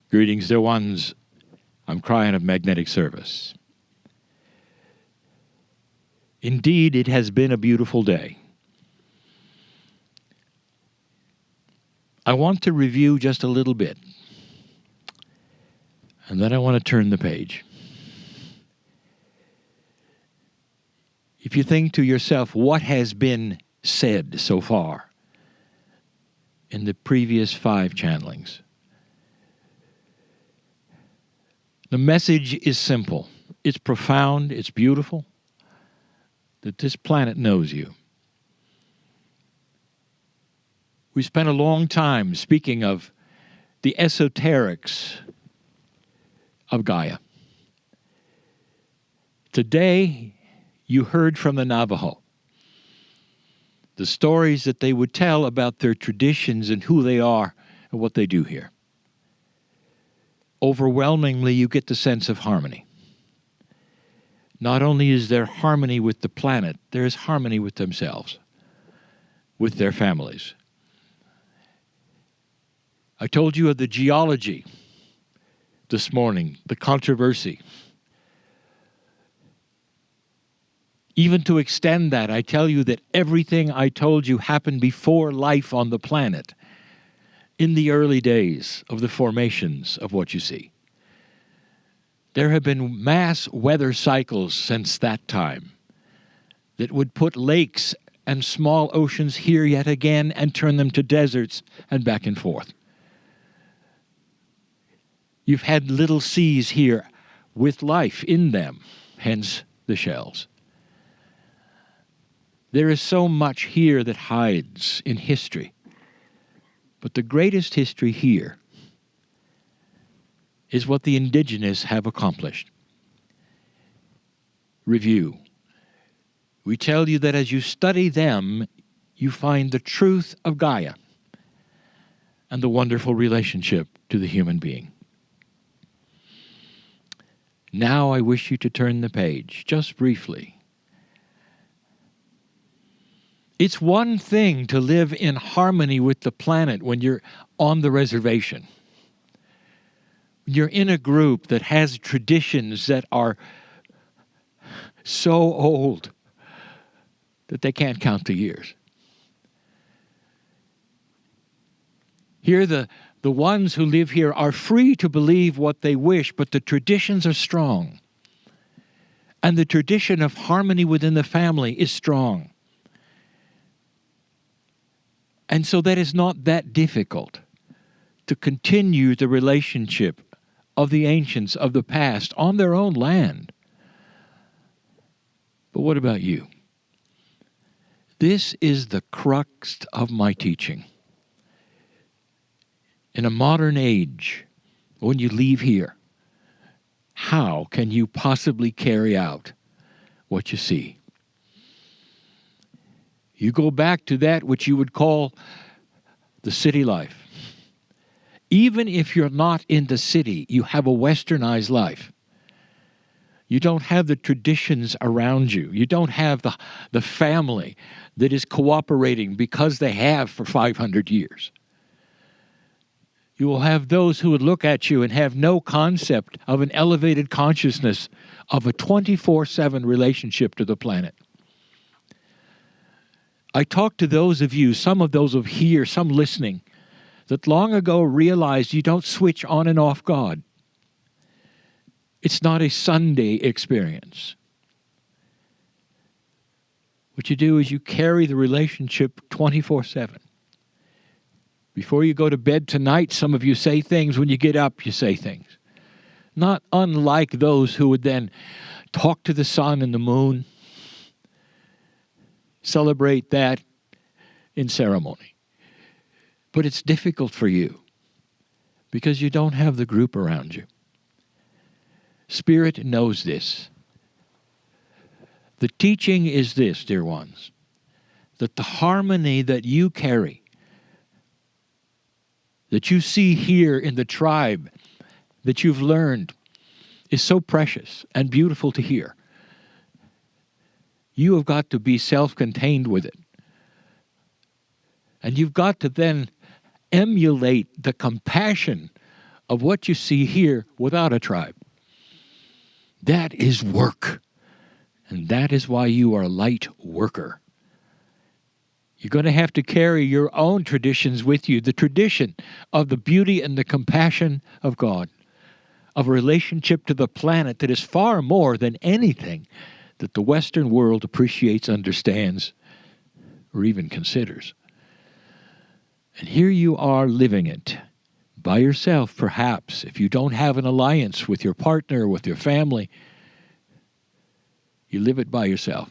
Greetings, dear ones. I'm Kryon of Magnetic Service. Indeed, it has been a beautiful day. I want to review just a little bit, and then I want to turn the page. If you think to yourself, what has been said so far in the previous 5 channelings? The message is simple. It's profound. It's beautiful. That this planet knows you. We spent a long time speaking of the esoterics of Gaia. Today, you heard from the Navajo the stories that they would tell about their traditions and who they are and what they do here. Overwhelmingly, you get the sense of harmony. Not only is there harmony with the planet, there is harmony with themselves, with their families. I told you of the geology this morning, the controversy. Even to extend that, I tell you that everything I told you happened before life on the planet, in the early days of the formations of what you see. There have been mass weather cycles since that time that would put lakes and small oceans here yet again and turn them to deserts and back and forth. You've had little seas here with life in them, hence the shells. There is so much here that hides in history. But the greatest history here is what the indigenous have accomplished. Review. We tell you that as you study them, you find the truth of Gaia and the wonderful relationship to the human being. Now I wish you to turn the page, just briefly. It's one thing to live in harmony with the planet when you're on the reservation. You're in a group that has traditions that are so old that they can't count the years. Here, the ones who live here are free to believe what they wish, but the traditions are strong. And the tradition of harmony within the family is strong. And so that is not that difficult to continue the relationship of the ancients of the past on their own land. But what about you? This is the crux of my teaching. In a modern age, when you leave here, how can you possibly carry out what you see? You go back to that which you would call the city life. Even if you're not in the city, you have a westernized life. You don't have the traditions around you. You don't have the family that is cooperating because they have for 500 years. You will have those who would look at you and have no concept of an elevated consciousness of a 24/7 relationship to the planet. I talk to those of you, some of those of here, some listening, that long ago realized you don't switch on and off God. It's not a Sunday experience. What you do is you carry the relationship 24/7. Before you go to bed tonight, some of you say things. When you get up, you say things. Not unlike those who would then talk to the sun and the moon, celebrate that in ceremony. But it's difficult for you because you don't have the group around you. Spirit knows this. The teaching is this, dear ones, that the harmony that you carry, that you see here in the tribe, that you've learned, is so precious and beautiful to hear. You have got to be self-contained with it. And you've got to then emulate the compassion of what you see here without a tribe. That is work. And that is why you are a light worker. You're going to have to carry your own traditions with you, the tradition of the beauty and the compassion of God, of a relationship to the planet that is far more than anything that the Western world appreciates, understands, or even considers. And here you are living it by yourself, perhaps, if you don't have an alliance with your partner or with your family. You live it by yourself.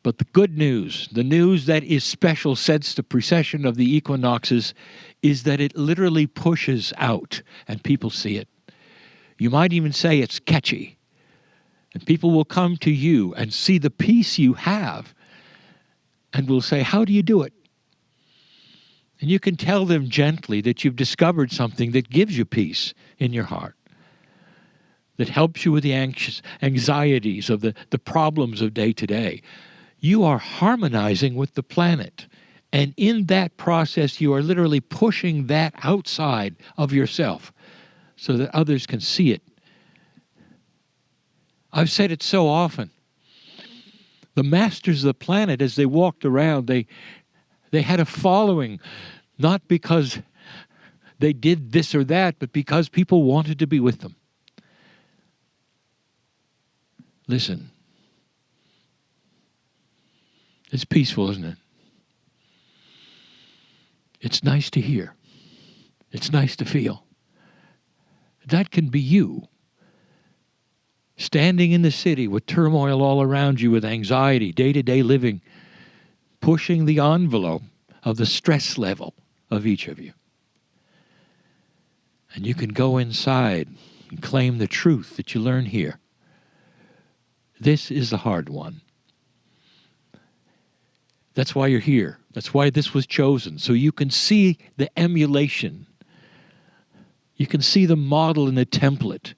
But the good news, the news that is special since the precession of the equinoxes, is that it literally pushes out and people see it. You might even say it's catchy. And people will come to you and see the peace you have and will say, how do you do it? And you can tell them gently that you've discovered something that gives you peace in your heart, that helps you with the anxieties of the problems of day to day. You are harmonizing with the planet. And in that process, you are literally pushing that outside of yourself so that others can see it. I've said it so often. The masters of the planet, as they walked around, they had a following, not because they did this or that, but because people wanted to be with them. Listen. It's peaceful, isn't it? It's nice to hear. It's nice to feel. That can be you. Standing in the city with turmoil all around you, with anxiety, day-to-day living, pushing the envelope of the stress level of each of you. And you can go inside and claim the truth that you learn here. This is the hard one. That's why you're here. That's why this was chosen. So you can see the emulation. You can see the model and the template.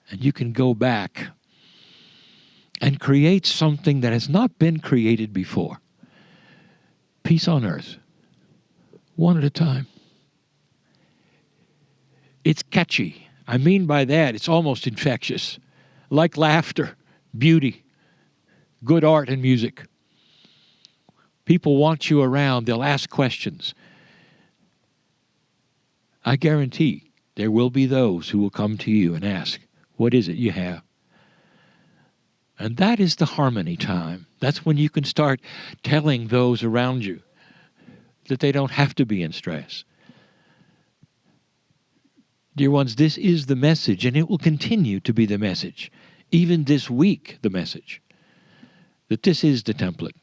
And you can go back and create something that has not been created before. Peace on earth. One at a time. It's catchy. I mean by that, it's almost infectious. Like laughter, beauty, good art and music. People want you around. They'll ask questions. I guarantee there will be those who will come to you and ask, what is it you have? And that is the harmony time. That's when you can start telling those around you that they don't have to be in stress. Dear ones, this is the message, and it will continue to be the message. Even this week, the message. That this is the template.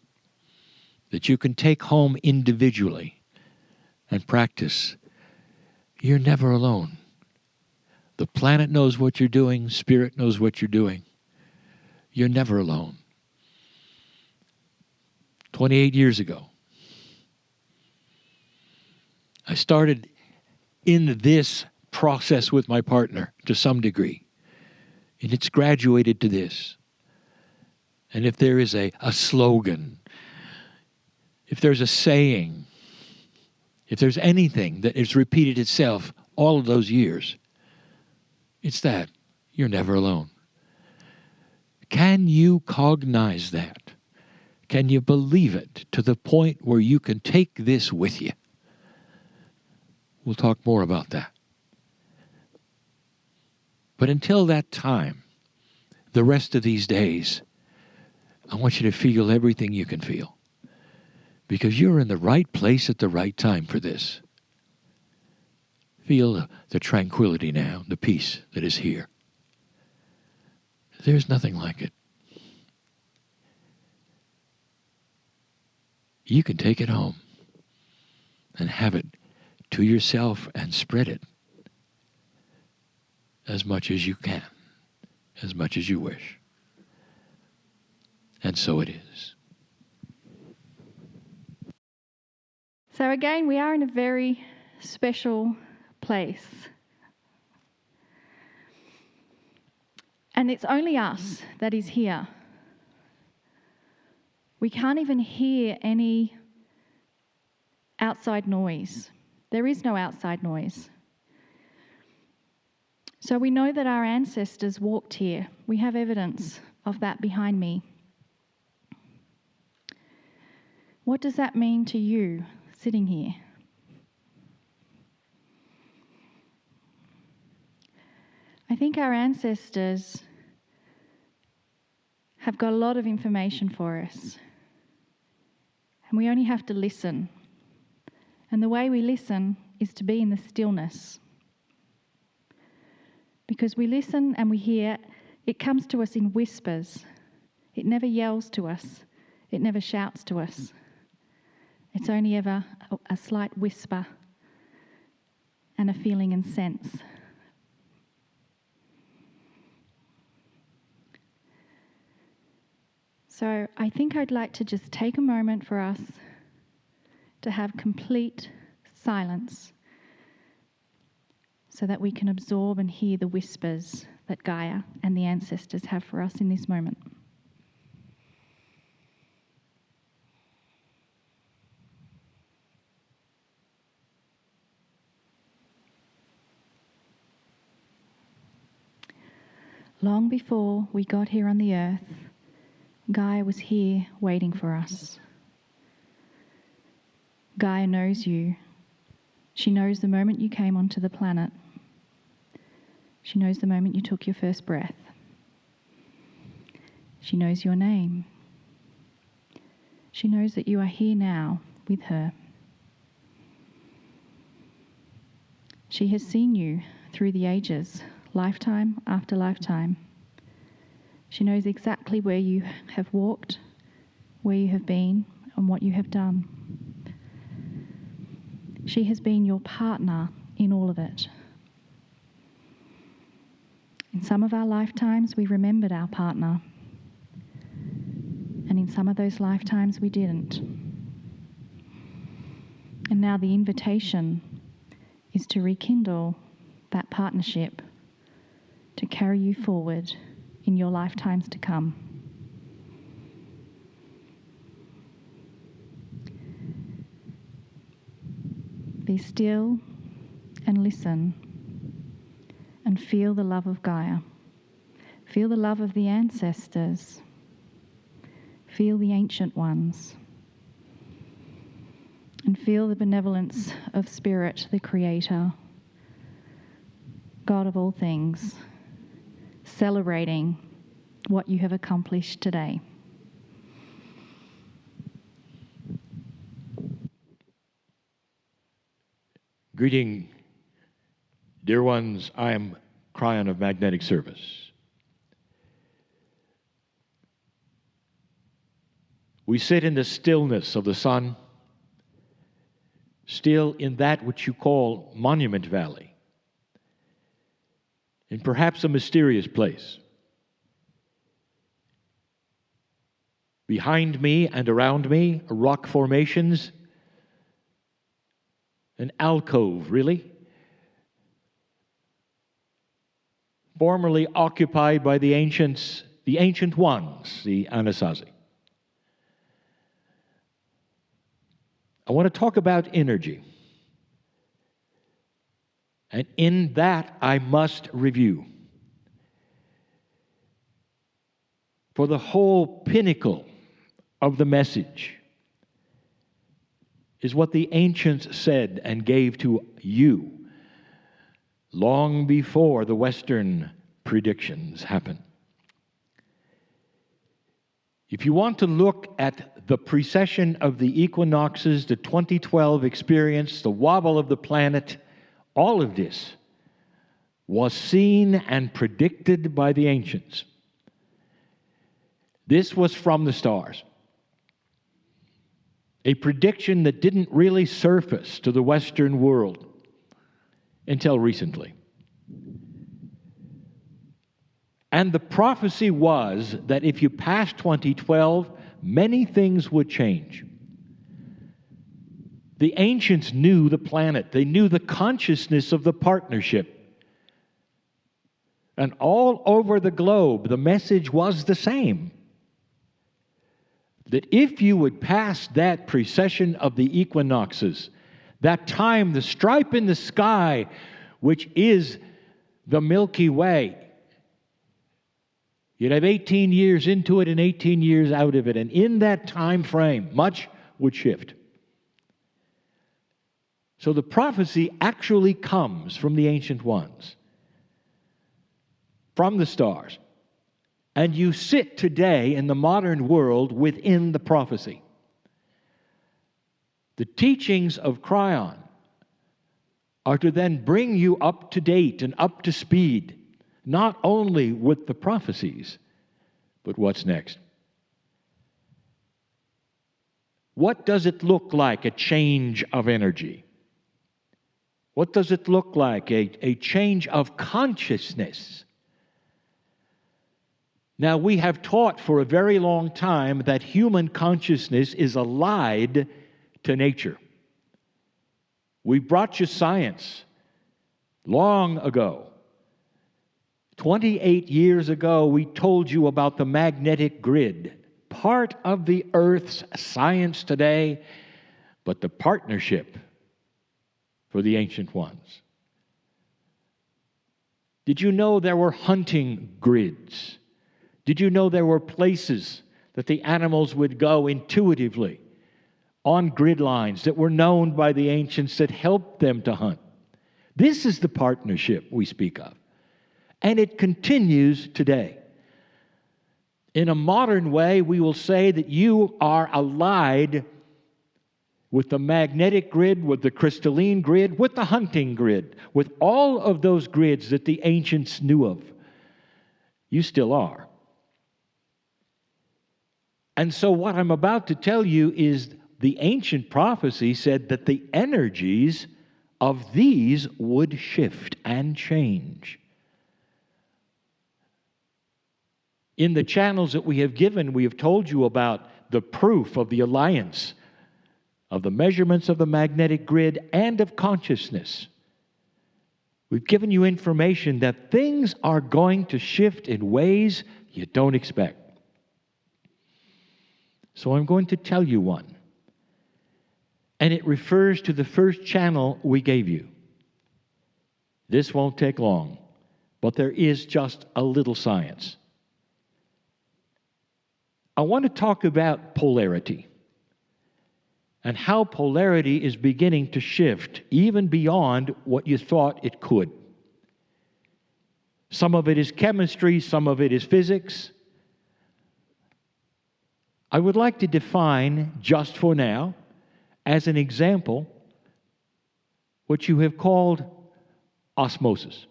That you can take home individually and practice. You're never alone. The planet knows what you're doing. Spirit knows what you're doing. You're never alone. 28 years ago, I started in this process with my partner to some degree. And it's graduated to this. And if there is a slogan, if there's a saying, if there's anything that has repeated itself all of those years, it's that. You're never alone. Can you cognize that? Can you believe it to the point where you can take this with you? We'll talk more about that. But until that time, the rest of these days, I want you to feel everything you can feel. Because you're in the right place at the right time for this. Feel the tranquility now, the peace that is here. There's nothing like it. You can take it home and have it to yourself and spread it as much as you can, as much as you wish. And so it is. So again, we are in a very special place. And it's only us that is here. We can't even hear any outside noise. There is no outside noise. So we know that our ancestors walked here. We have evidence of that behind me. What does that mean to you sitting here? I think our ancestors have got a lot of information for us, and we only have to listen. And the way we listen is to be in the stillness. Because we listen and we hear, it comes to us in whispers. It never yells to us. It never shouts to us. It's only ever a slight whisper and a feeling and sense. So I think I'd like to just take a moment for us to have complete silence so that we can absorb and hear the whispers that Gaia and the ancestors have for us in this moment. Long before we got here on the earth, Gaia was here waiting for us. Gaia knows you. She knows the moment you came onto the planet. She knows the moment you took your first breath. She knows your name. She knows that you are here now with her. She has seen you through the ages, lifetime after lifetime. She knows exactly where you have walked, where you have been, and what you have done. She has been your partner in all of it. In some of our lifetimes, we remembered our partner. And in some of those lifetimes, we didn't. And now the invitation is to rekindle that partnership, to carry you forward in your lifetimes to come. Be still and listen and feel the love of Gaia. Feel the love of the ancestors. Feel the ancient ones. And feel the benevolence of Spirit, the Creator, God of all things, celebrating what you have accomplished today. Greeting, dear ones. I am Kryon of Magnetic Service. We sit in the stillness of the sun, still in that which you call Monument Valley, in perhaps a mysterious place. Behind me and around me are rock formations, an alcove, really, formerly occupied by the ancient ones, the Anasazi. I want to talk about energy. And in that, I must review. For the whole pinnacle of the message is what the ancients said and gave to you long before the Western predictions happened. If you want to look at the precession of the equinoxes, the 2012 experience, the wobble of the planet, all of this was seen and predicted by the ancients. This was from the stars. A prediction that didn't really surface to the Western world until recently. And the prophecy was that if you passed 2012, many things would change. The ancients knew the planet. They knew the consciousness of the partnership. And all over the globe, the message was the same. That if you would pass that precession of the equinoxes, that time, the stripe in the sky, which is the Milky Way. You'd have 18 years into it and 18 years out of it. And in that time frame, much would shift. So the prophecy actually comes from the ancient ones, from the stars. And you sit today in the modern world within the prophecy. The teachings of Kryon are to then bring you up to date and up to speed, not only with the prophecies, but what's next. What does it look like, a change of energy? What does it look like, a change of consciousness? Now, we have taught for a very long time that human consciousness is allied to nature. We brought you science long ago. 28 years ago, we told you about the magnetic grid, part of the Earth's science today, but the partnership for the ancient ones. Did you know there were hunting grids? Did you know there were places that the animals would go intuitively on grid lines that were known by the ancients that helped them to hunt? This is the partnership we speak of. And it continues today. In a modern way, we will say that you are allied with the magnetic grid, with the crystalline grid, with the hunting grid, with all of those grids that the ancients knew of. You still are. And so what I'm about to tell you is the ancient prophecy said that the energies of these would shift and change. In the channels that we have given, we have told you about the proof of the alliance, of the measurements of the magnetic grid, and of consciousness. We've given you information that things are going to shift in ways you don't expect. So I'm going to tell you one. And it refers to the first channel we gave you. This won't take long, but there is just a little science. I want to talk about polarity and how polarity is beginning to shift even beyond what you thought it could. Some of it is chemistry, some of it is physics. I would like to define, just for now, as an example, what you have called osmosis.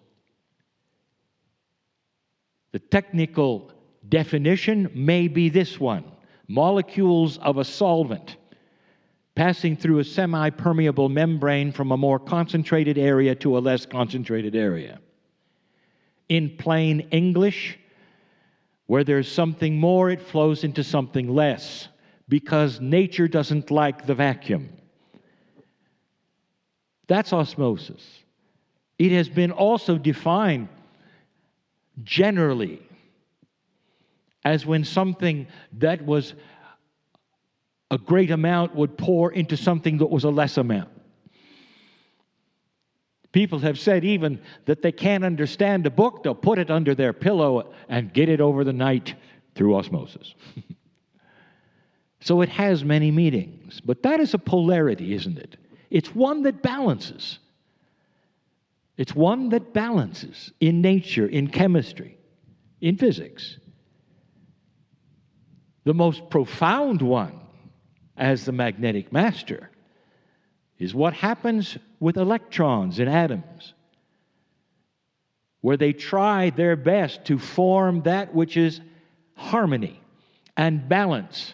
The technical definition may be this one: molecules of a solvent passing through a semi-permeable membrane from a more concentrated area to a less concentrated area. In plain English, where there's something more, it flows into something less, because nature doesn't like the vacuum. That's osmosis. It has been also defined generally as when something that was a great amount would pour into something that was a less amount. People have said even that they can't understand a book, they'll put it under their pillow and get it over the night through osmosis. So it has many meanings, but that is a polarity, isn't it? It's one that balances. It's one that balances in nature, in chemistry, in physics. The most profound one, as the magnetic master, is what happens with electrons in atoms, where they try their best to form that which is harmony and balance.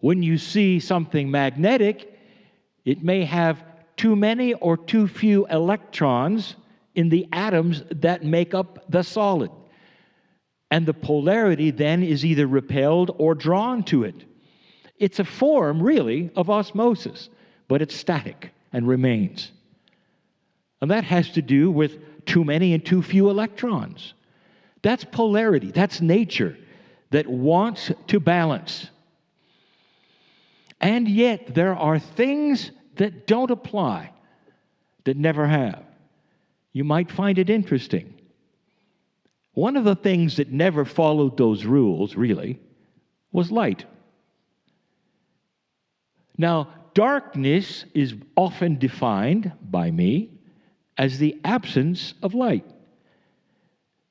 When you see something magnetic, it may have too many or too few electrons in the atoms that make up the solid. And the polarity then is either repelled or drawn to it. It's a form, really, of osmosis, but it's static and remains. And that has to do with too many and too few electrons. That's polarity. That's nature that wants to balance. And yet, there are things that don't apply, that never have. you might find it interesting. One of the things that never followed those rules, really, was light. Now, darkness is often defined by me as the absence of light.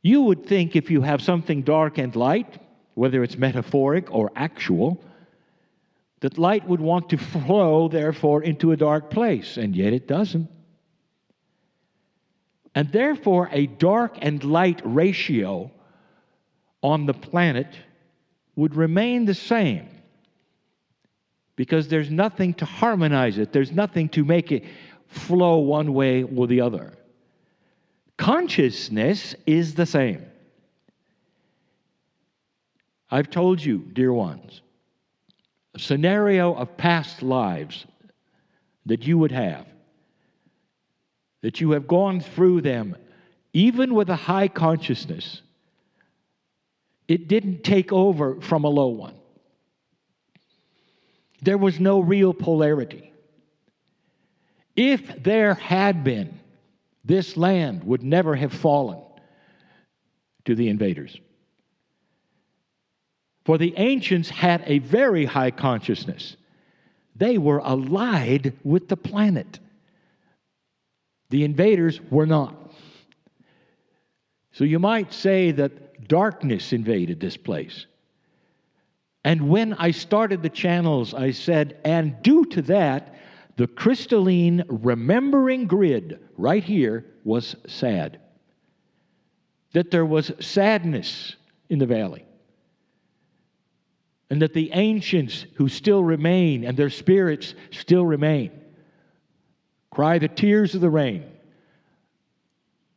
You would think if you have something dark and light, whether it's metaphoric or actual, that light would want to flow, therefore, into a dark place, and yet it doesn't. And therefore, a dark and light ratio on the planet would remain the same, because there's nothing to harmonize it. There's nothing to make it flow one way or the other. Consciousness is the same. I've told you, dear ones, a scenario of past lives that you would have, that you have gone through them, even with a high consciousness, it didn't take over from a low one. There was no real polarity. If there had been, this land would never have fallen to the invaders. For the ancients had a very high consciousness. They were allied with the planet. The invaders were not. So you might say that darkness invaded this place. And when I started the channels, I said, and due to that, the crystalline remembering grid right here was sad. That there was sadness in the valley. And that the ancients who still remain, and their spirits still remain, cry the tears of the rain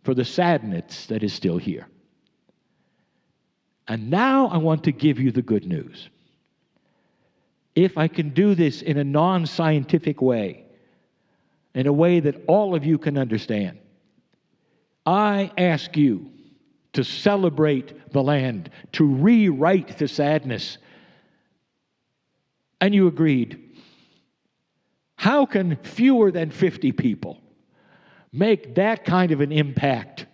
for the sadness that is still here. And now I want to give you the good news. If I can do this in a non-scientific way, in a way that all of you can understand, I ask you to celebrate the land, to rewrite the sadness. And you agreed. How can fewer than 50 people make that kind of an impact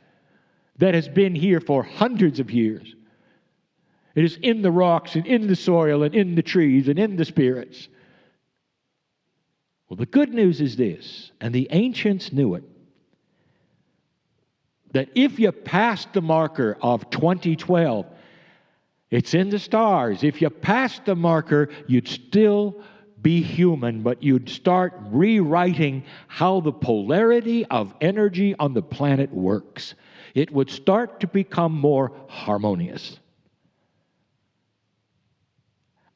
that has been here for hundreds of years? It is in the rocks and in the soil and in the trees and in the spirits. Well, the good news is this, and the ancients knew it, that if you passed the marker of 2012, it's in the stars. If you passed the marker, you'd still be human, but you'd start rewriting how the polarity of energy on the planet works. It would start to become more harmonious.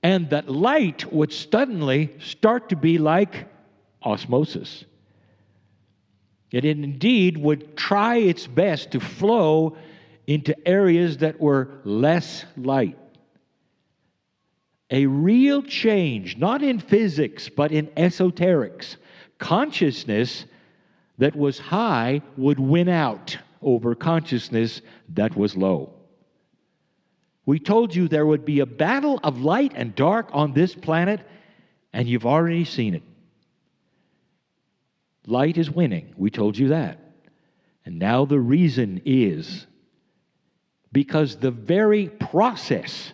And that light would suddenly start to be like osmosis. It indeed would try its best to flow into areas that were less light. A real change, not in physics, but in esoterics. Consciousness that was high would win out over consciousness that was low. We told you there would be a battle of light and dark on this planet, and you've already seen it. Light is winning. We told you that. And now the reason is because the very process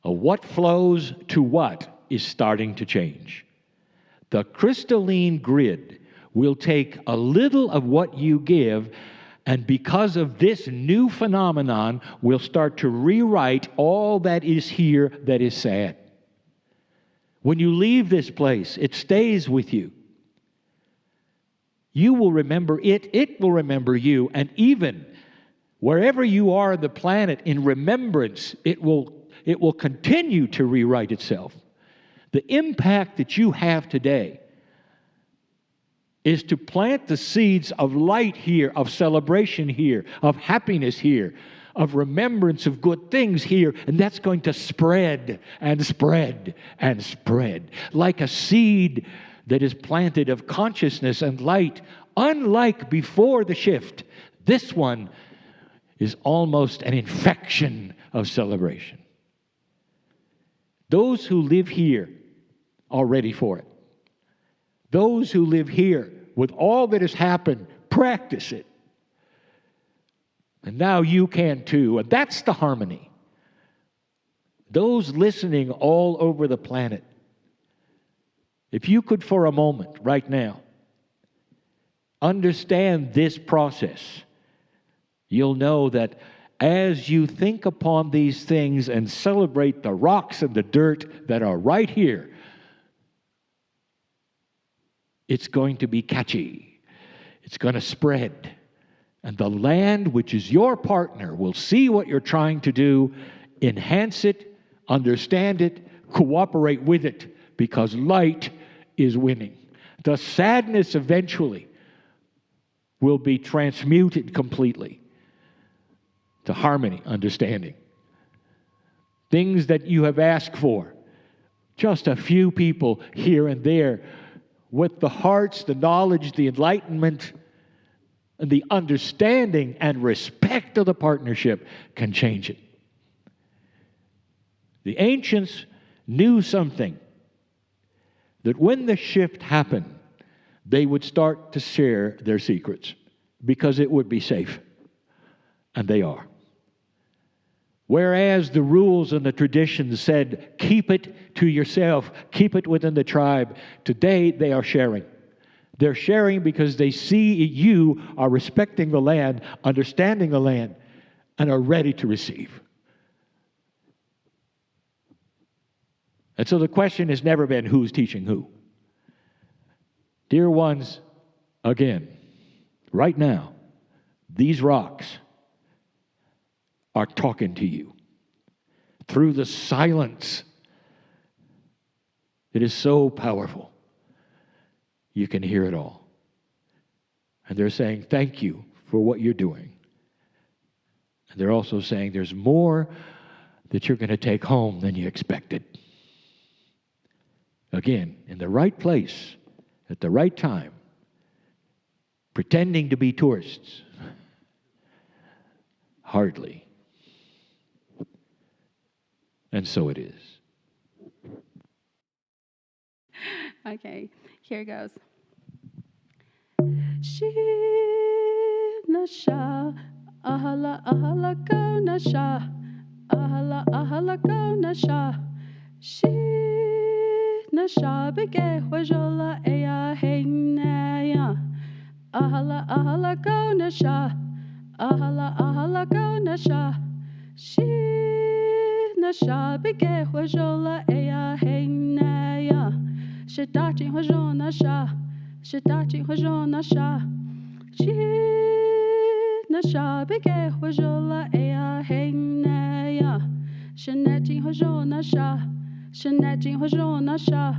of what flows to what is starting to change. The crystalline grid will take a little of what you give, and because of this new phenomenon, will start to rewrite all that is here that is sad. When you leave this place, it stays with you. You will remember it, it will remember you, and even wherever you are on the planet in remembrance, it will continue to rewrite itself. The impact that you have today is to plant the seeds of light here, of celebration here, of happiness here, of remembrance of good things here, and that's going to spread and spread and spread like a seed that is planted of consciousness and light. Unlike before the shift, this one is almost an infection of celebration. Those who live here are ready for it. Those who live here, with all that has happened, practice it. And now you can too. And that's the harmony. Those listening all over the planet, if you could for a moment right now understand this process, you'll know that as you think upon these things and celebrate the rocks and the dirt that are right here, it's going to be catchy. It's going to spread. And the land, which is your partner, will see what you're trying to do, enhance it, understand it, cooperate with it, because light is winning. The sadness eventually will be transmuted completely to harmony, understanding. Things that you have asked for, just a few people here and there, with the hearts, the knowledge, the enlightenment, and the understanding and respect of the partnership can change it. The ancients knew something, that when the shift happened, they would start to share their secrets because it would be safe. And they are. Whereas the rules and the traditions said, keep it to yourself, keep it within the tribe, today they are sharing. They're sharing because they see you are respecting the land, understanding the land, and are ready to receive. And so the question has never been who's teaching who. Dear ones, again, right now, these rocks are talking to you through the silence. It is so powerful. You can hear it all. And they're saying, thank you for what you're doing. And they're also saying there's more that you're going to take home than you expected. Again, in the right place, at the right time, pretending to be tourists. Hardly. And so it is. Okay, here goes. She nasha, ahala ahala go nasha, ahala ahala go nasha. She nasha bege wajola eya heynaya, ahala ahala go nasha, ahala ahala go nasha. She nasha bege wajola eya heynaya. Shidati hojona sha, shidati hojona sha. She nasha bege hojola eya heynaya. Shaneti hojona sha, shaneti hojona sha.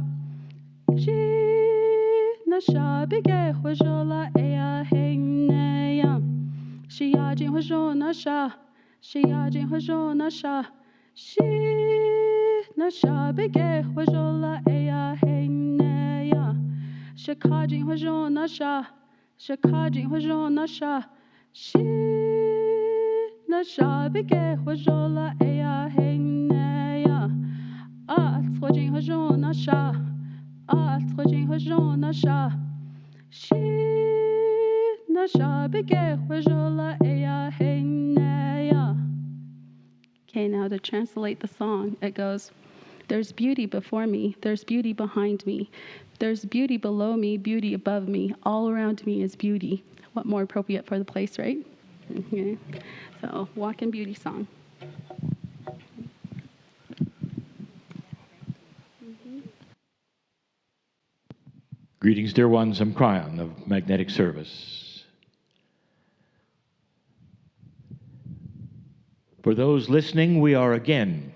She nasha bege hojola eya heynaya. Shiyaji hojona sha, shiyaji hojona sha. She nasha bege hojola eya heynaya. Shakaji hojona sha, shakaji hojona sha. She nasha bege hojola eya heynaya. Troji hojona sha, troji hojona sha. She nasha bege hojola eya heynaya. Okay, now to translate the song, it goes, there's beauty before me, there's beauty behind me, there's beauty below me, beauty above me, all around me is beauty. What more appropriate for the place, right? Okay. So, walk in beauty song. Greetings, dear ones. I'm Kryon of Magnetic Service. For those listening, we are again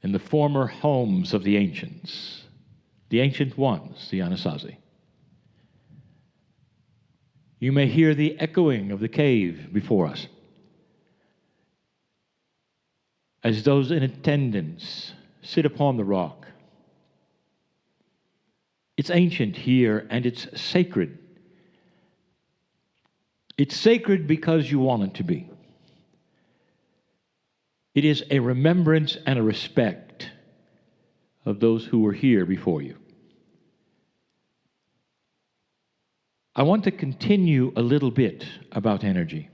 in the former homes of the ancients, the ancient ones, the Anasazi. You may hear the echoing of the cave before us, as those in attendance sit upon the rock. It's ancient here, and it's sacred. It's sacred because you want it to be. It is a remembrance and a respect of those who were here before you. I want to continue a little bit about energy.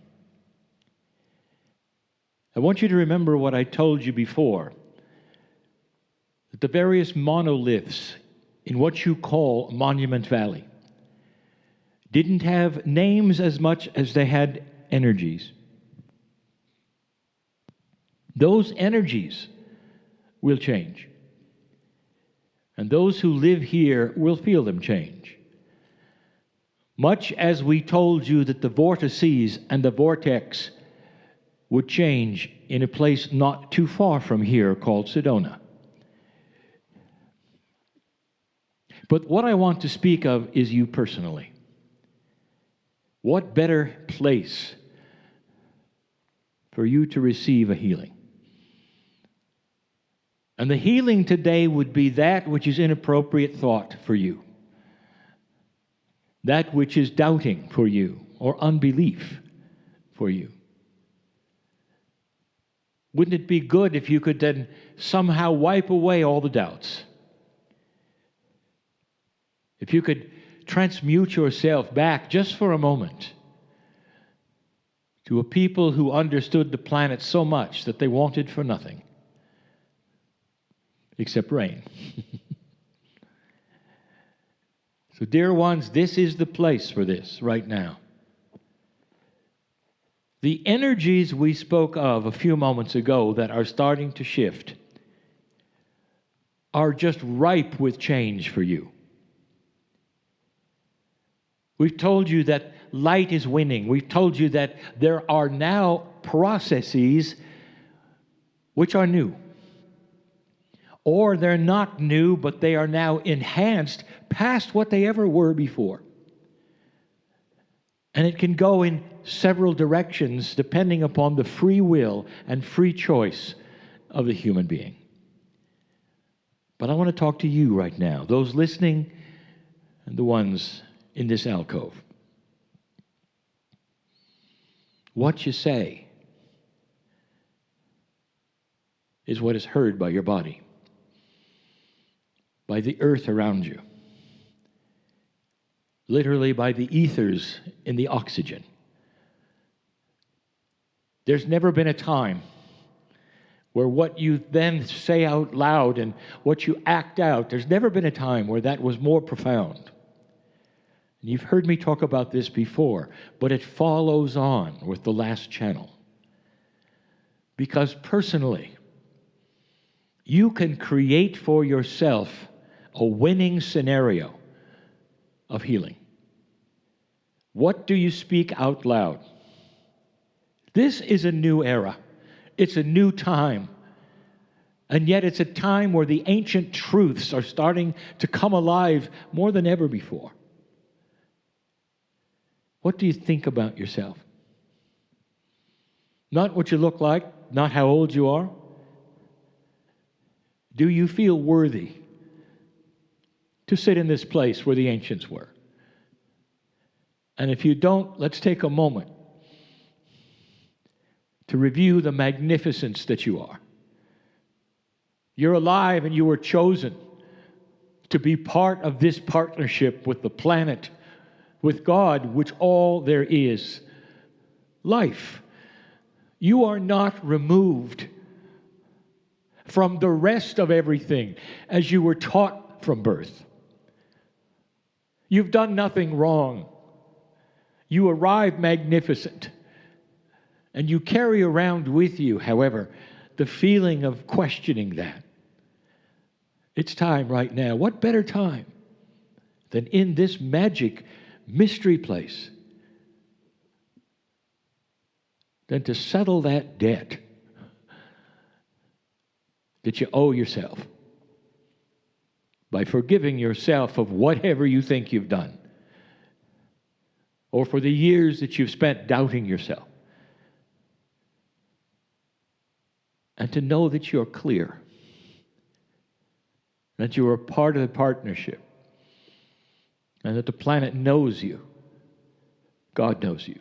I want you to remember what I told you before, that the various monoliths in what you call Monument Valley didn't have names as much as they had energies. Those energies will change. And those who live here will feel them change. Much as we told you that the vortices and the vortex would change in a place not too far from here called Sedona. But what I want to speak of is you personally. What better place for you to receive a healing? And the healing today would be that which is inappropriate thought for you, that which is doubting for you, or unbelief for you. Wouldn't it be good if you could then somehow wipe away all the doubts? If you could transmute yourself back just for a moment to a people who understood the planet so much that they wanted for nothing except rain. So, dear ones, this is the place for this right now. The energies we spoke of a few moments ago that are starting to shift are just ripe with change for you. We've told you that light is winning. We've told you that there are now processes which are new. Or they're not new, but they are now enhanced past what they ever were before. And it can go in several directions depending upon the free will and free choice of the human being. But I want to talk to you right now, those listening and the ones in this alcove. What you say is what is heard by your body, by the earth around you, literally by the ethers in the oxygen. There's never been a time where what you then say out loud and what you act out, there's never been a time where that was more profound. And you've heard me talk about this before, but it follows on with the last channel. Because personally, you can create for yourself a winning scenario of healing. What do you speak out loud? This is a new era. It's a new time. And yet it's a time where the ancient truths are starting to come alive more than ever before. What do you think about yourself? Not what you look like, not how old you are. Do you feel worthy to sit in this place where the ancients were? And if you don't, let's take a moment to review the magnificence that you are. You're alive and you were chosen to be part of this partnership with the planet, with God, which all there is. Life. You are not removed from the rest of everything as you were taught from birth. You've done nothing wrong. You arrive magnificent. And you carry around with you, however, the feeling of questioning that. It's time right now. What better time than in this magic mystery place than to settle that debt that you owe yourself by forgiving yourself of whatever you think you've done, or for the years that you've spent doubting yourself, and to know that you're clear, that you are part of the partnership, and that the planet knows you. God knows you.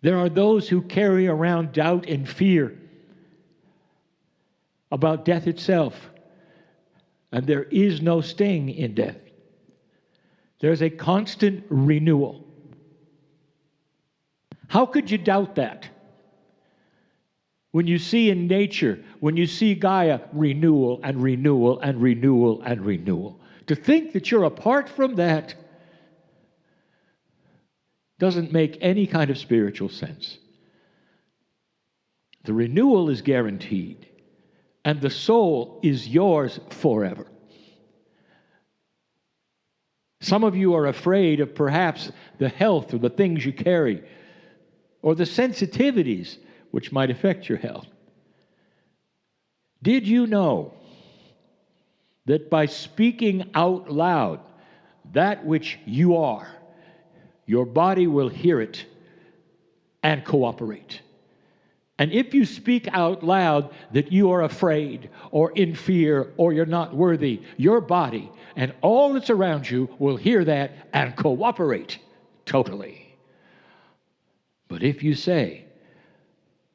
There are those who carry around doubt and fear about death itself, and there is no sting in death. There's a constant renewal. How could you doubt that? When you see in nature, when you see Gaia, renewal and renewal and renewal and renewal. To think that you're apart from that doesn't make any kind of spiritual sense. The renewal is guaranteed, and the soul is yours forever. Some of you are afraid of perhaps the health or the things you carry, or the sensitivities which might affect your health. Did you know that by speaking out loud that which you are, your body will hear it and cooperate? And if you speak out loud that you are afraid or in fear or you're not worthy, your body and all that's around you will hear that and cooperate totally. But if you say,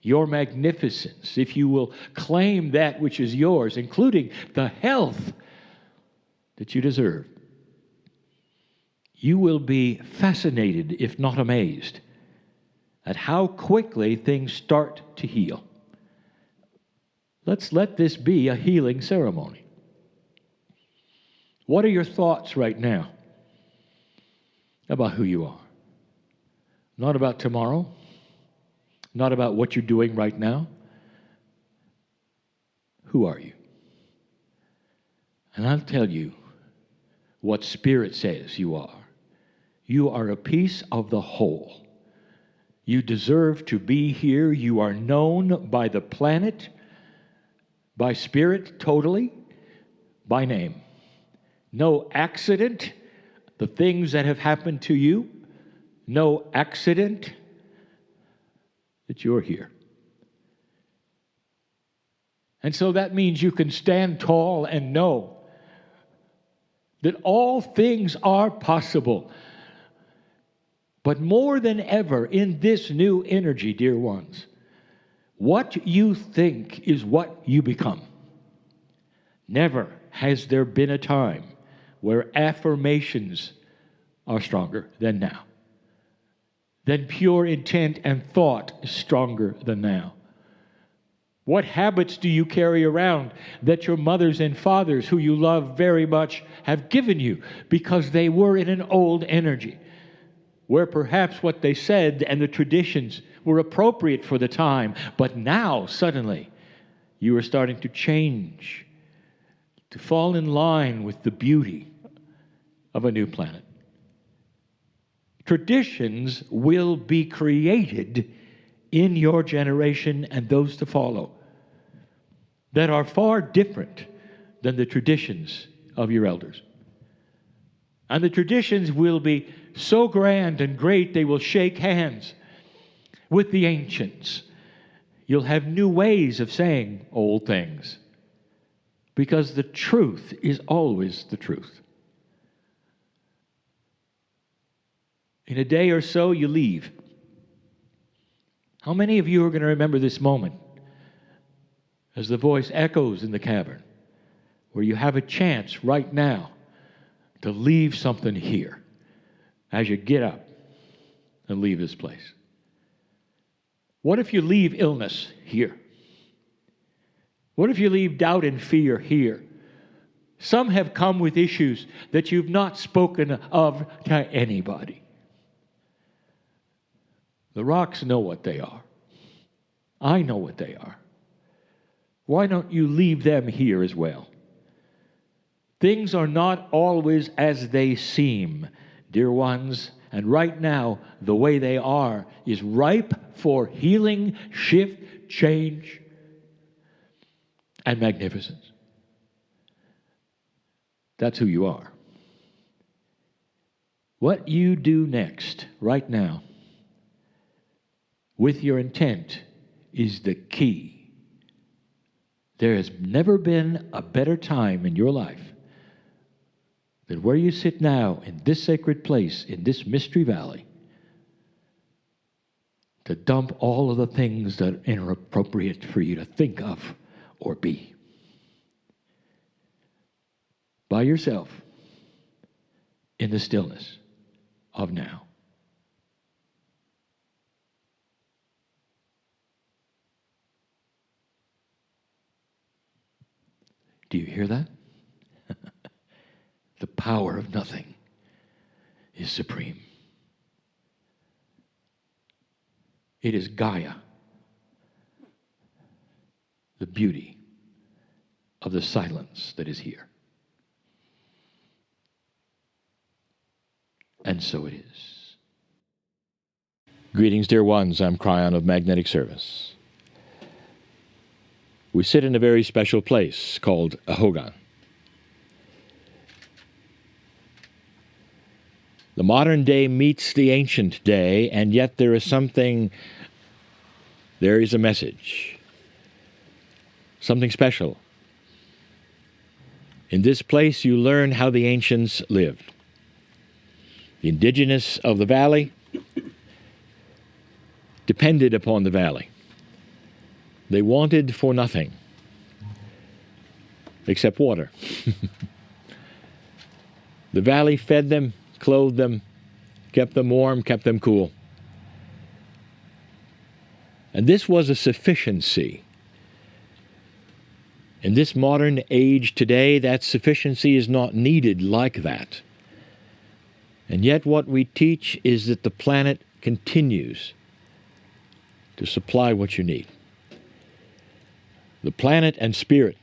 your magnificence, if you will claim that which is yours, including the health that you deserve, you will be fascinated, if not amazed, at how quickly things start to heal. Let's let this be a healing ceremony. What are your thoughts right now about who you are? Not about tomorrow, not about what you're doing right now. Who are you? And I'll tell you what Spirit says you are. You are a piece of the whole. You deserve to be here. You are known by the planet, by Spirit totally, by name. No accident, the things that have happened to you, no accident that you're here. And so that means you can stand tall and know that all things are possible. But more than ever in this new energy, dear ones, what you think is what you become. Never has there been a time where affirmations are stronger than now. Then pure intent and thought is stronger than now. What habits do you carry around that your mothers and fathers, who you love very much, have given you because they were in an old energy, where perhaps what they said and the traditions were appropriate for the time, but now suddenly you are starting to change, to fall in line with the beauty of a new planet. Traditions will be created in your generation and those to follow that are far different than the traditions of your elders. And the traditions will be so grand and great they will shake hands with the ancients. You'll have new ways of saying old things because the truth is always the truth. In a day or so, you leave. How many of you are going to remember this moment as the voice echoes in the cavern, where you have a chance right now to leave something here as you get up and leave this place? What if you leave illness here? What if you leave doubt and fear here? Some have come with issues that you've not spoken of to anybody. The rocks know what they are. I know what they are. Why don't you leave them here as well? Things are not always as they seem, dear ones, and right now, the way they are is ripe for healing, shift, change, and magnificence. That's who you are. What you do next, right now, with your intent, is the key. There has never been a better time in your life than where you sit now in this sacred place, in this mystery valley, to dump all of the things that are inappropriate for you to think of or be. By yourself, in the stillness of now. Do you hear that? The power of nothing is supreme. It is Gaia, the beauty of the silence that is here. And so it is. Greetings, dear ones. I'm Kryon of Magnetic Service. We sit in a very special place called a Hogan. The modern day meets the ancient day, and yet there is a message, something special. In this place you learn how the ancients lived. The indigenous of the valley depended upon the valley. They wanted for nothing except water. The valley fed them, clothed them, kept them warm, kept them cool. And this was a sufficiency. In this modern age today, that sufficiency is not needed like that. And yet what we teach is that the planet continues to supply what you need. The planet and spirit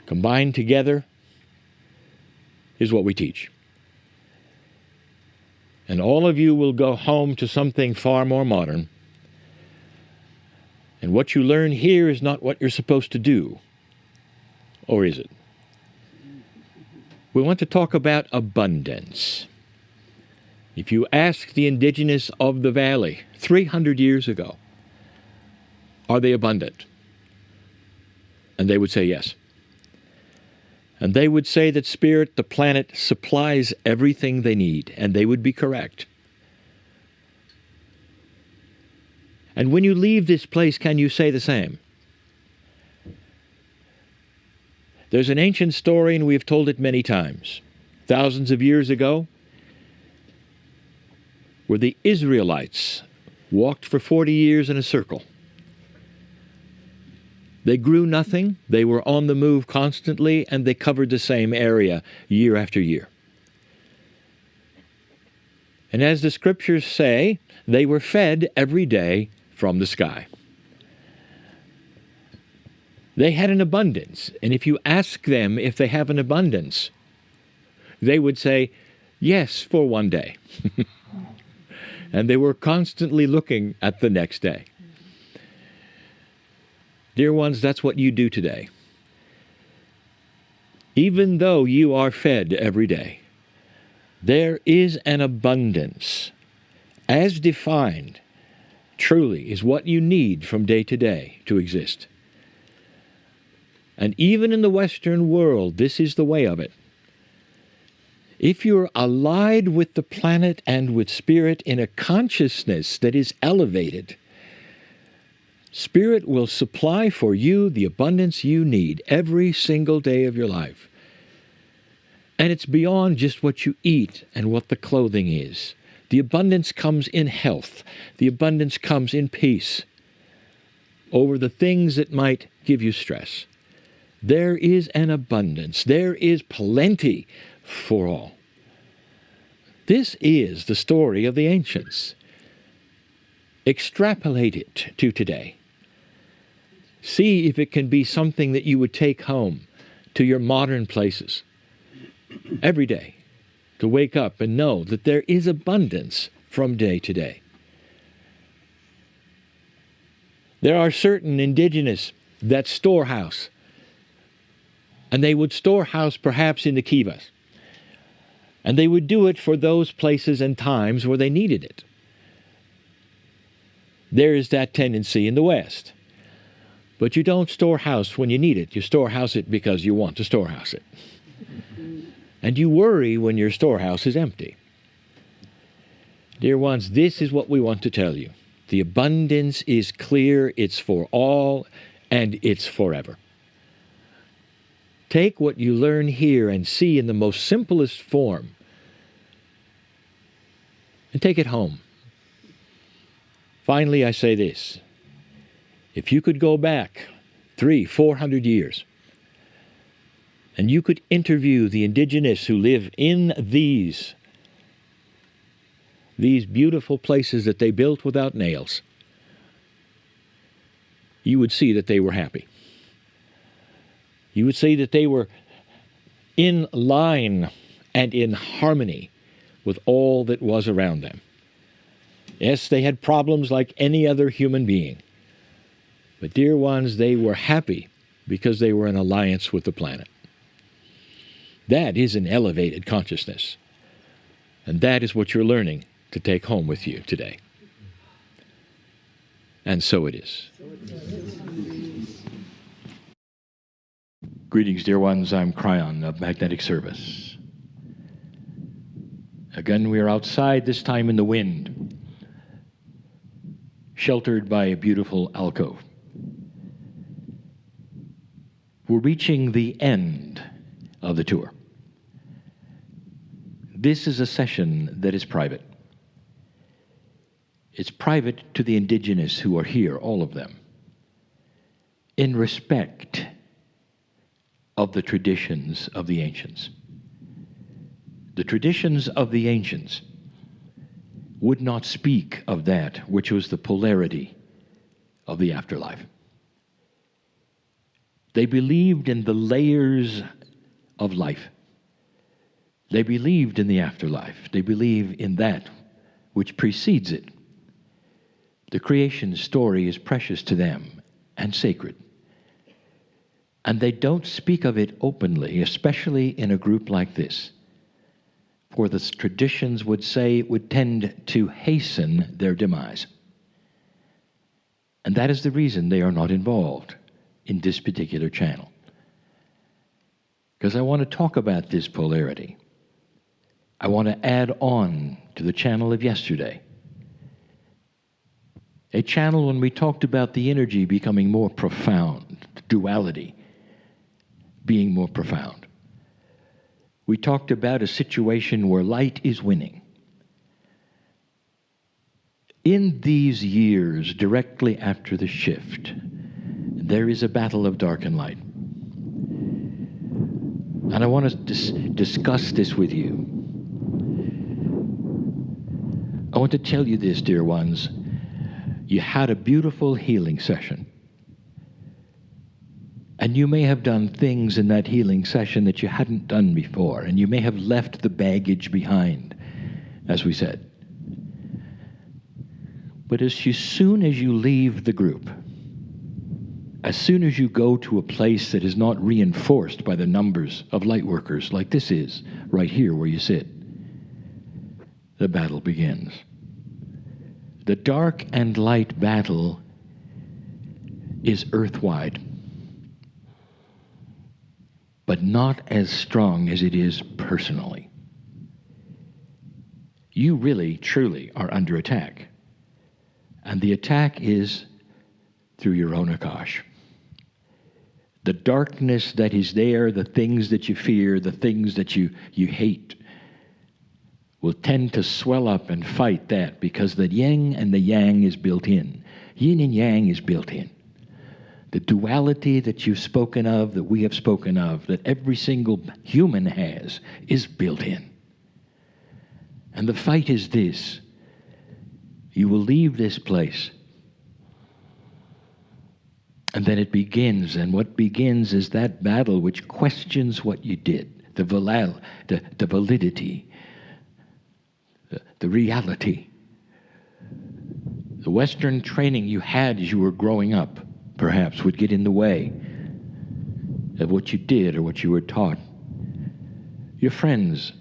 combined together is what we teach. And all of you will go home to something far more modern. And what you learn here is not what you're supposed to do. Or is it? We want to talk about abundance. If you ask the indigenous of the valley 300 years ago, are they abundant? And they would say yes. And they would say that Spirit, the planet, supplies everything they need, and they would be correct. And when you leave this place, can you say the same? There's an ancient story, and we've told it many times. Thousands of years ago, where the Israelites walked for 40 years in a circle. They grew nothing, they were on the move constantly, and they covered the same area year after year. And as the scriptures say, they were fed every day from the sky. They had an abundance, and if you ask them if they have an abundance, they would say, yes, for one day. And they were constantly looking at the next day. Dear ones, that's what you do today. Even though you are fed every day, there is an abundance, as defined, truly is what you need from day to day to exist. And even in the Western world, this is the way of it. If you're allied with the planet and with Spirit in a consciousness that is elevated, Spirit will supply for you the abundance you need every single day of your life. And it's beyond just what you eat and what the clothing is. The abundance comes in health. The abundance comes in peace over the things that might give you stress. There is an abundance. There is plenty for all. This is the story of the ancients. Extrapolate it to today. See if it can be something that you would take home to your modern places every day, to wake up and know that there is abundance from day to day. There are certain indigenous that storehouse, and they would storehouse perhaps in the kivas, and they would do it for those places and times where they needed it. There is that tendency in the West. But you don't storehouse when you need it. You storehouse it because you want to storehouse it. And you worry when your storehouse is empty. Dear ones, this is what we want to tell you. The abundance is clear, it's for all, and it's forever. Take what you learn here and see in the most simplest form, and take it home. Finally, I say this. If you could go back 300-400 years and you could interview the indigenous who live in these beautiful places that they built without nails, you would see that they were happy. You would see that they were in line and in harmony with all that was around them. Yes, they had problems like any other human being. But dear ones, they were happy because they were in alliance with the planet. That is an elevated consciousness. And that is what you're learning to take home with you today. And so it is. Greetings, dear ones. I'm Kryon of Magnetic Service. Again, we are outside, this time in the wind, sheltered by a beautiful alcove. We're reaching the end of the tour. This is a session that is private. It's private to the indigenous who are here, all of them, in respect of the traditions of the ancients. The traditions of the ancients would not speak of that which was the polarity of the afterlife. They believed in the layers of life. They believed in the afterlife. They believe in that which precedes it. The creation story is precious to them and sacred. And they don't speak of it openly, especially in a group like this. For the traditions would say it would tend to hasten their demise. And that is the reason they are not involved in this particular channel. Because I want to talk about this polarity. I want to add on to the channel of yesterday. A channel when we talked about the energy becoming more profound, the duality being more profound. We talked about a situation where light is winning. In these years, directly after the shift, there is a battle of dark and light. And I want to discuss this with you. I want to tell you this, dear ones. You had a beautiful healing session. And you may have done things in that healing session that you hadn't done before, and you may have left the baggage behind, as we said. But as soon as you leave the group, as soon as you go to a place that is not reinforced by the numbers of light workers, like this is, right here where you sit, the battle begins. The dark and light battle is earthwide, but not as strong as it is personally. You really, truly are under attack. And the attack is through your own Akash. The darkness that is there, the things that you fear, the things that you hate, will tend to swell up and fight that, because the yin and the yang is built in. Yin and yang is built in. The duality that you've spoken of, that we have spoken of, that every single human has, is built in. And the fight is this. You will leave this place. And then it begins. And what begins is that battle which questions what you did. The validity. The reality. The Western training you had as you were growing up, perhaps, would get in the way of what you did or what you were taught. Your friends,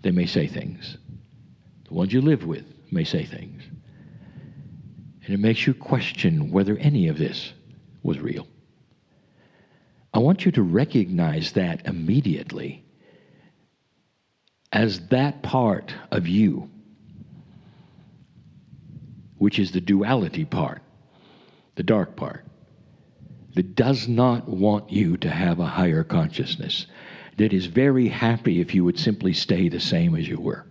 they may say things. The ones you live with may say things. And it makes you question whether any of this was real. I want you to recognize that immediately as that part of you, which is the duality part, the dark part, that does not want you to have a higher consciousness, that is very happy if you would simply stay the same as you were.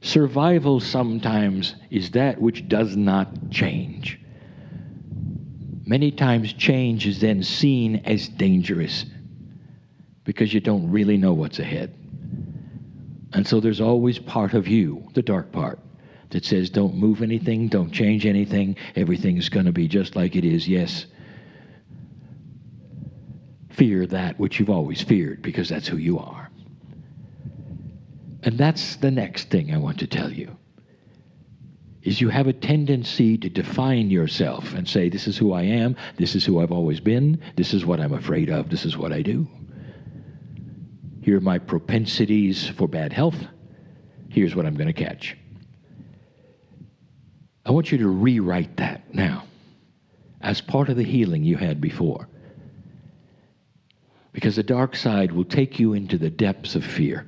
Survival sometimes is that which does not change. Many times change is then seen as dangerous because you don't really know what's ahead. And so there's always part of you, the dark part, that says don't move anything, don't change anything, everything's going to be just like it is. Yes, fear that which you've always feared because that's who you are. And that's the next thing I want to tell you, is you have a tendency to define yourself and say, this is who I am, this is who I've always been, this is what I'm afraid of, this is what I do. Here are my propensities for bad health. Here's what I'm going to catch. I want you to rewrite that now as part of the healing you had before. Because the dark side will take you into the depths of fear.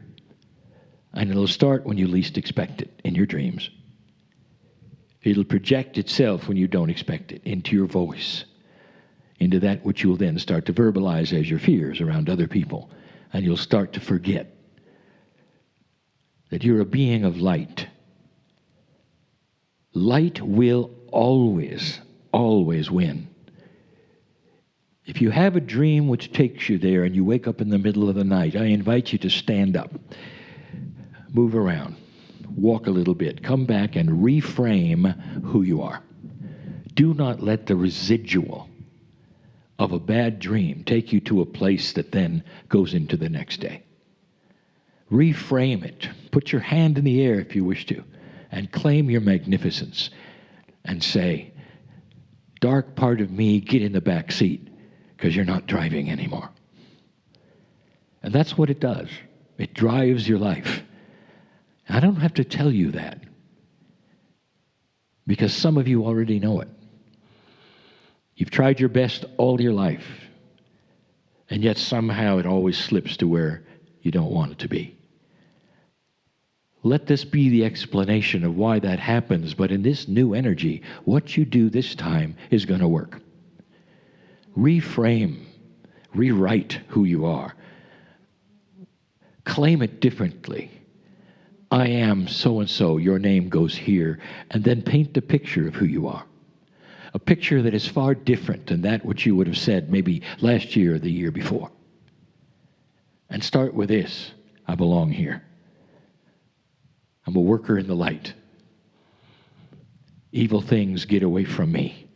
And it'll start when you least expect it, in your dreams. It'll project itself when you don't expect it, into your voice, into that which you'll then start to verbalize as your fears around other people. And you'll start to forget that you're a being of light. Light will always, always win. If you have a dream which takes you there and you wake up in the middle of the night, I invite you to stand up, move around, walk a little bit, come back and reframe who you are. Do not let the residual of a bad dream take you to a place that then goes into the next day. Reframe it. Put your hand in the air if you wish to, and claim your magnificence and say, dark part of me, get in the back seat because you're not driving anymore. And that's what it does. It drives your life. I don't have to tell you that because some of you already know it. You've tried your best all your life, and yet somehow it always slips to where you don't want it to be. Let this be the explanation of why that happens, but in this new energy, what you do this time is going to work. Reframe, rewrite who you are. Claim it differently. I am so-and-so, your name goes here, and then paint the picture of who you are. A picture that is far different than that which you would have said maybe last year or the year before. And start with this: I belong here. I'm a worker in the light. Evil things get away from me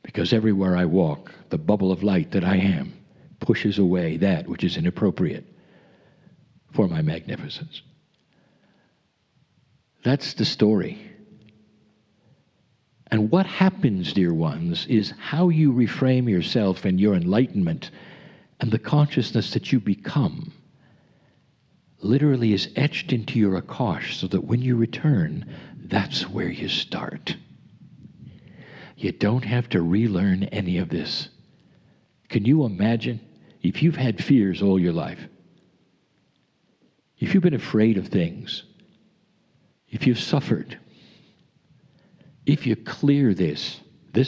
because everywhere I walk, the bubble of light that I am pushes away that which is inappropriate for my magnificence. That's the story. And what happens, dear ones, is how you reframe yourself and your enlightenment and the consciousness that you become literally is etched into your akash so that when you return, that's where you start. You don't have to relearn any of this. Can you imagine if you've had fears all your life? If you've been afraid of things, if you've suffered, if you clear this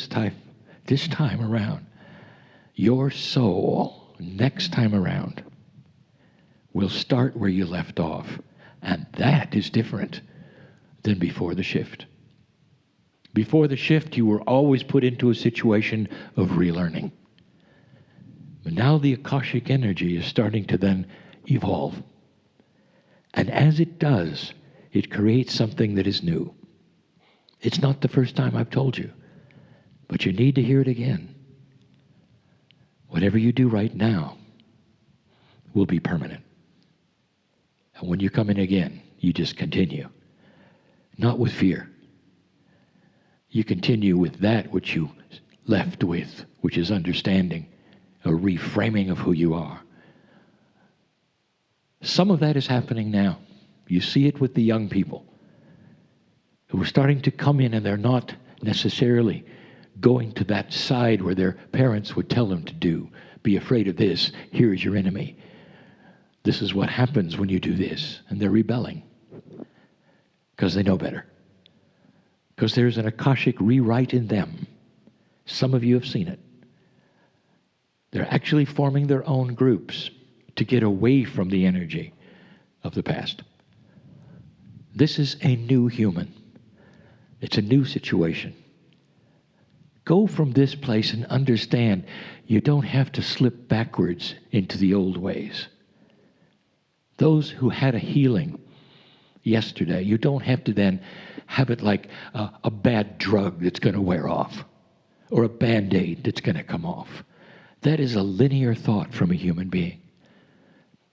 time around, your soul, next time around, will start where you left off. And that is different than before the shift. Before the shift, you were always put into a situation of relearning. But now the Akashic energy is starting to then evolve. And as it does, it creates something that is new. It's not the first time I've told you, but you need to hear it again. Whatever you do right now will be permanent. And when you come in again, you just continue. Not with fear. You continue with that which you left with, which is understanding, a reframing of who you are. Some of that is happening now. You see it with the young people who are starting to come in, and they're not necessarily going to that side where their parents would tell them to do. Be afraid of this. Here is your enemy. This is what happens when you do this. And they're rebelling because they know better. Because there's an Akashic rewrite in them. Some of you have seen it. They're actually forming their own groups to get away from the energy of the past. This is a new human. It's a new situation. Go from this place and understand you don't have to slip backwards into the old ways. Those who had a healing yesterday, you don't have to then have it like a bad drug that's going to wear off or a Band-Aid that's going to come off. That is a linear thought from a human being.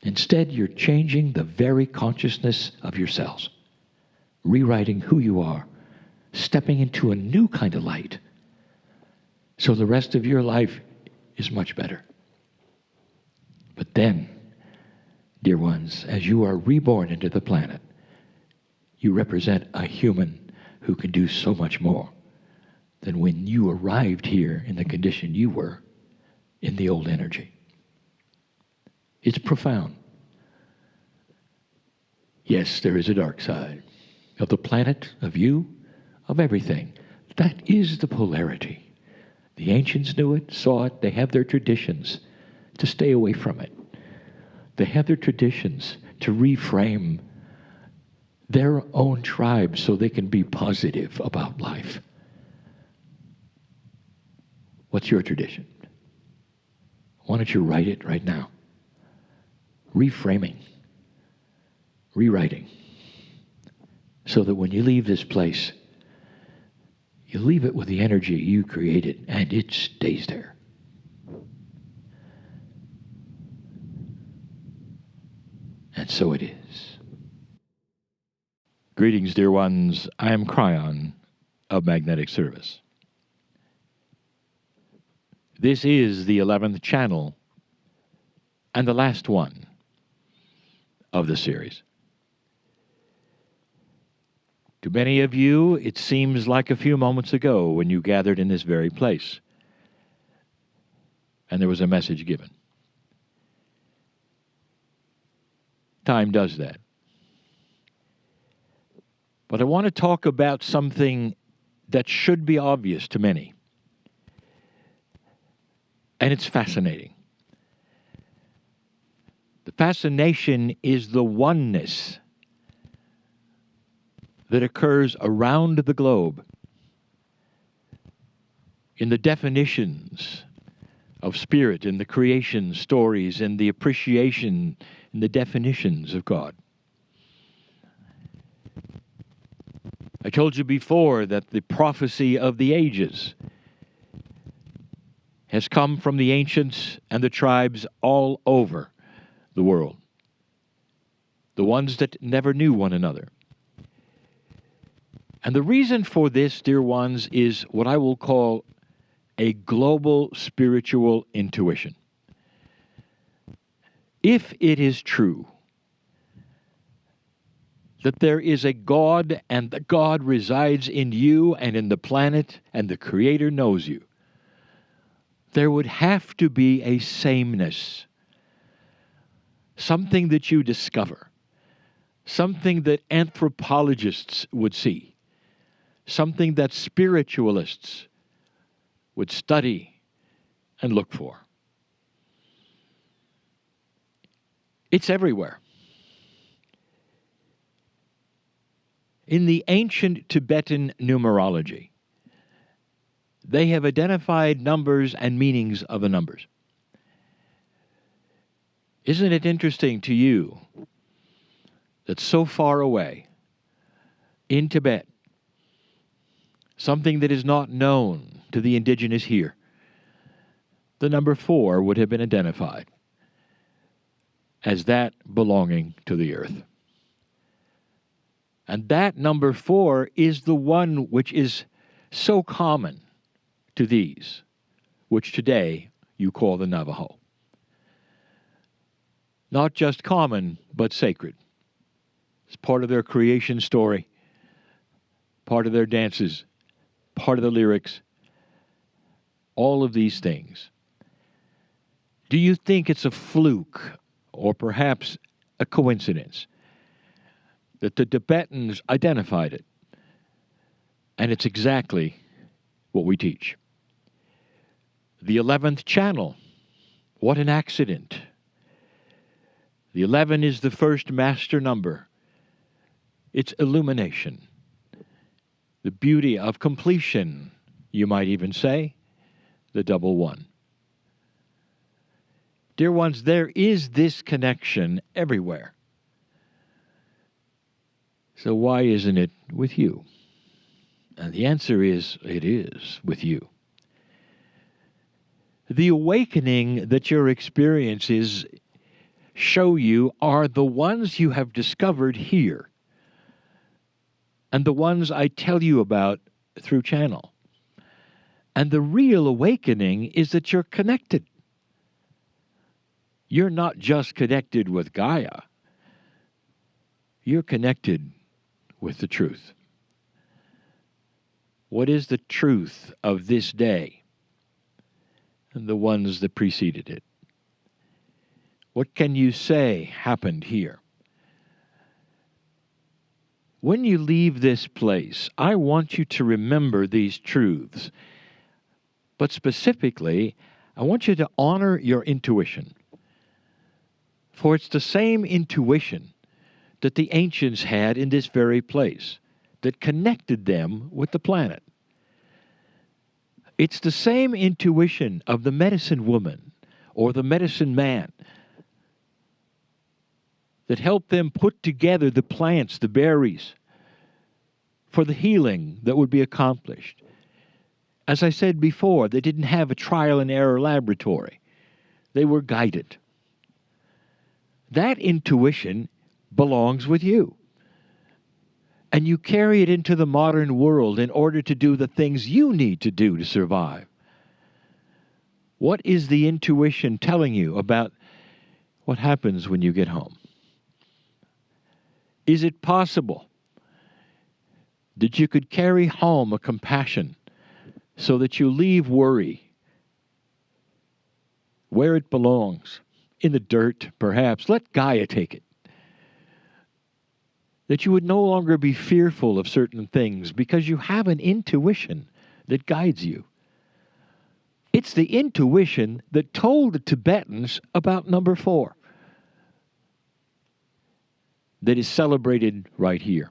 Instead, you're changing the very consciousness of yourselves, rewriting who you are, stepping into a new kind of light. So the rest of your life is much better. But then, dear ones, as you are reborn into the planet, you represent a human who can do so much more than when you arrived here in the condition you were in the old energy. It's profound. Yes, there is a dark side of the planet, of you, of everything. That is the polarity. The ancients knew it, saw it. They have their traditions to stay away from it. They have their traditions to reframe their own tribe so they can be positive about life. What's your tradition? Why don't you write it right now? Reframing, rewriting, so that when you leave this place, you leave it with the energy you created, and it stays there. And so it is. Greetings, dear ones. I am Kryon of Magnetic Service. This is the 11th channel and the last one of the series. To many of you, it seems like a few moments ago when you gathered in this very place and there was a message given. Time does that. But I want to talk about something that should be obvious to many. And it's fascinating. The fascination is the oneness that occurs around the globe in the definitions of spirit, in the creation stories, in the appreciation, in the definitions of God. I told you before that the prophecy of the ages has come from the ancients and the tribes all over the world, the ones that never knew one another. And the reason for this, dear ones, is what I will call a global spiritual intuition. If it is true that there is a God and that God resides in you and in the planet and the Creator knows you, there would have to be a sameness, something that you discover, something that anthropologists would see, something that spiritualists would study and look for. It's everywhere. In the ancient Tibetan numerology, they have identified numbers and meanings of the numbers. Isn't it interesting to you that so far away, in Tibet, something that is not known to the indigenous here, the number 4 would have been identified as that belonging to the earth. And that number 4 is the one which is so common to these, which today you call the Navajo. Not just common, but sacred. It's part of their creation story, part of their dances, part of the lyrics, all of these things. Do you think it's a fluke or perhaps a coincidence that the Tibetans identified it? And it's exactly what we teach. The 11th channel, what an accident. The 11 is the first master number. It's illumination, the beauty of completion, You might even say the double one. Dear ones, there is this connection everywhere. So why isn't it with you? And the answer is, it is with you. The awakening that your experiences show you are the ones you have discovered here, and the ones I tell you about through channel. And the real awakening is that you're connected. You're not just connected with Gaia. You're connected with the truth. What is the truth of this day and the ones that preceded it? What can you say happened here? When you leave this place, I want you to remember these truths. But specifically, I want you to honor your intuition. For it's the same intuition that the ancients had in this very place that connected them with the planet. It's the same intuition of the medicine woman or the medicine man that helped them put together the plants, the berries, for the healing that would be accomplished. As I said before, they didn't have a trial and error laboratory. They were guided. That intuition belongs with you. And you carry it into the modern world in order to do the things you need to do to survive. What is the intuition telling you about what happens when you get home? Is it possible that you could carry home a compassion so that you leave worry where it belongs? In the dirt, perhaps. Let Gaia take it. That you would no longer be fearful of certain things because you have an intuition that guides you. It's the intuition that told the Tibetans about number 4 that is celebrated right here.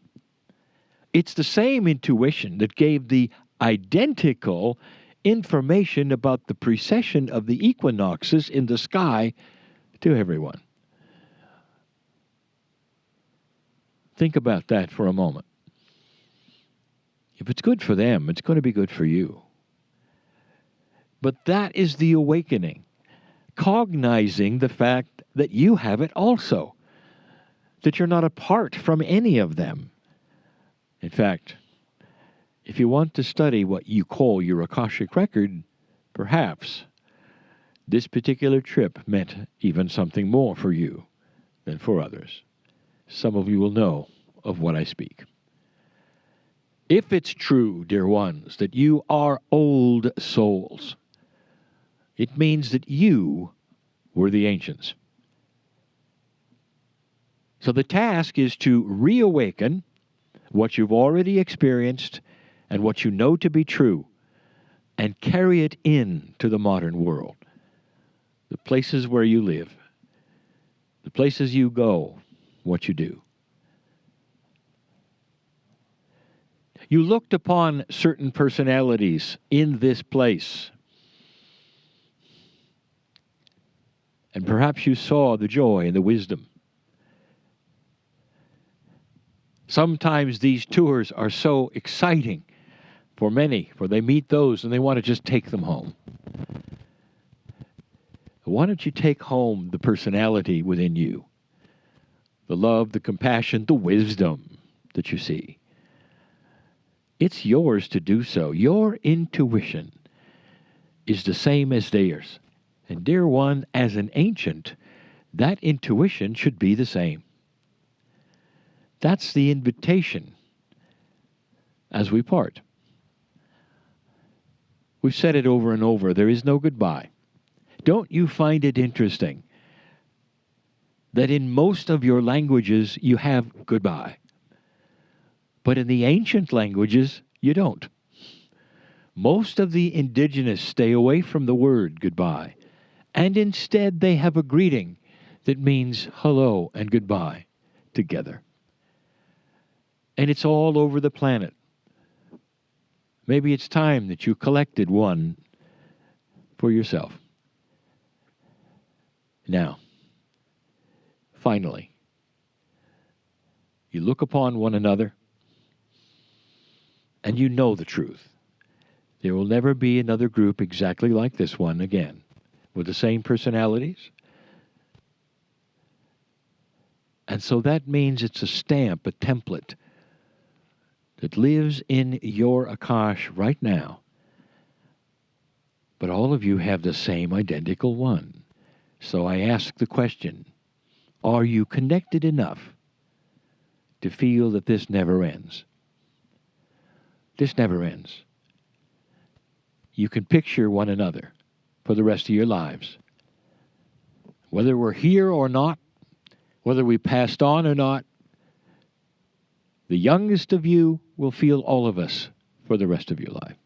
It's the same intuition that gave the identical information about the precession of the equinoxes in the sky to everyone. Think about that for a moment. If it's good for them, it's going to be good for you. But that is the awakening, cognizing the fact that you have it also, that you're not apart from any of them. In fact, if you want to study what you call your Akashic record, perhaps this particular trip meant even something more for you than for others. Some of you will know of what I speak. If it's true, dear ones, that you are old souls, it means that you were the ancients. So the task is to reawaken what you've already experienced and what you know to be true and carry it into the modern world. The places where you live, the places you go, what you do. You looked upon certain personalities in this place, and perhaps you saw the joy and the wisdom. Sometimes these tours are so exciting for many, for they meet those and they want to just take them home. Why don't you take home the personality within you? The love, the compassion, the wisdom that you see. It's yours to do so. Your intuition is the same as theirs. And dear one, as an ancient, that intuition should be the same. That's the invitation as we part. We've said it over and over, there is no goodbye. Don't you find it interesting that in most of your languages you have goodbye, but in the ancient languages you don't? Most of the indigenous stay away from the word goodbye, and instead they have a greeting that means hello and goodbye together. And it's all over the planet. Maybe it's time that you collected one for yourself. Now, finally, you look upon one another and you know the truth. There will never be another group exactly like this one again, with the same personalities. And so that means it's a stamp, a template that lives in your Akash right now. But all of you have the same identical one. So I ask the question, are you connected enough to feel that this never ends? This never ends. You can picture one another for the rest of your lives. Whether we're here or not, whether we passed on or not, the youngest of you will feel all of us for the rest of your life.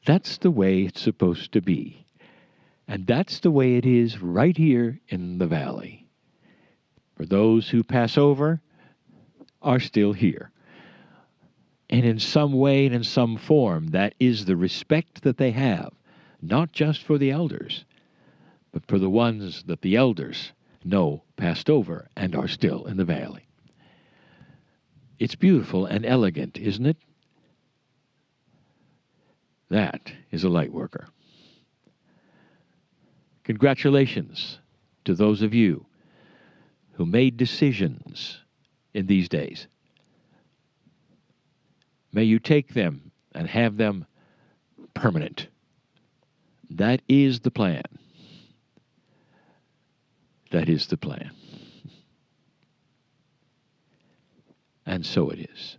That's the way it's supposed to be. And that's the way it is right here in the valley. For those who pass over are still here. And in some way and in some form, that is the respect that they have, not just for the elders, but for the ones that the elders know passed over and are still in the valley. It's beautiful and elegant, isn't it? That is a light worker. Congratulations to those of you who made decisions in these days. May you take them and have them permanent. That is the plan. That is the plan. And so it is.